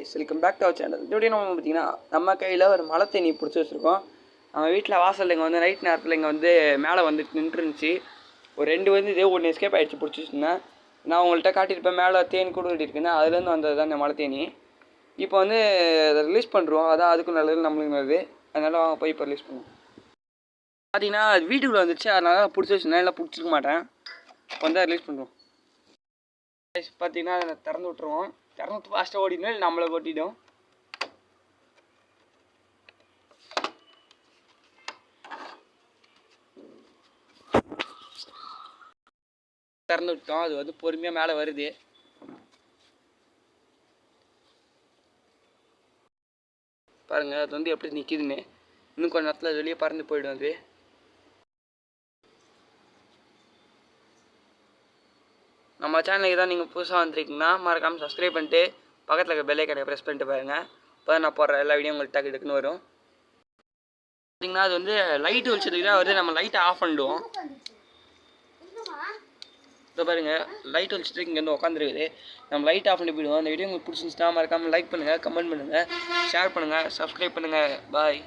Guys, welcome back to our channel. இப்படி நம்ம பார்த்தீங்கன்னா நம்ம கையில் ஒரு மழை தண்ணி பிடிச்சி வச்சுருக்கோம். நம்ம வீட்டில் வாசலில் இங்கே வந்து நைட் நேரத்தில் இங்கே வந்து மேலே வந்து நின்றுருந்துச்சு. ஒரு 2 வந்து இதே ஒன்று எஸ்கேப் ஆகிடுச்சு பிடிச்சி வச்சுருந்தேன். நான் உங்கள்கிட்ட காட்டியிருப்பேன் மேலே தேன் கூட இருக்குன்னா அதுலேருந்து வந்தது தான் இந்த மழை தேனி. இப்போ வந்து அதை ரிலீஸ் பண்ணுறோம். அதான் அதுக்கும் நல்லது நம்மளுக்கு நல்லது. அதனால் வாங்க போய் இப்போ ரிலீஸ் பண்ணுவோம். பார்த்தீங்கன்னா அது வீட்டுக்குள்ளே வந்துச்சு, அதனால பிடிச்சி வச்சுருந்தேன். இல்லை பிடிச்சிருக்க மாட்டேன். இப்போ வந்து ரிலீஸ் பண்ணுறோம். பார்த்தீங்கன்னா அதை திறந்து விட்ருவோம். திறந்து ஃபாஸ்ட்டாக ஓடிடும், நம்மளை ஓட்டிடும். திறந்து விட்டோம். அது வந்து பொறுமையாக மேலே வருது. பாருங்கள் அது வந்து எப்படி நிற்கிதுன்னு. இன்னும் கொஞ்சம் நேரத்தில் வெளியே பறந்து போயிடும். அது நம்ம சேனலுக்கு தான் நீங்கள் புதுசாக வந்துருக்கீங்கன்னா மறக்காமல் சப்ஸ்கிரைப் பண்ணிட்டு பக்கத்தில் இருக்க பெல் ஐகானை ப்ரெஸ் பண்ணிட்டு பாருங்கள். இப்போ நான் போடுற எல்லா வீடியோ உங்களுக்கு டக்கு டக்குன்னு வரும். பார்த்தீங்கன்னா அது வந்து லைட்டு வெளிச்சத்துக்கு தான் வருது. நம்ம லைட்டை ஆஃப் பண்ணிடுவோம். இப்போ பாருங்கள் லைட் வெளிச்சத்துக்கு இங்கே வந்து உட்காந்துருக்குது. நம்ம லைட் ஆஃப் பண்ணி போயிடுவோம். இந்த வீடியோ உங்களுக்கு பிடிச்சிருந்துச்சுன்னா மறக்காமல் லைக் பண்ணுங்கள், கமெண்ட் பண்ணுங்கள், ஷேர் பண்ணுங்கள், சப்ஸ்கிரைப் பண்ணுங்கள். பாய்.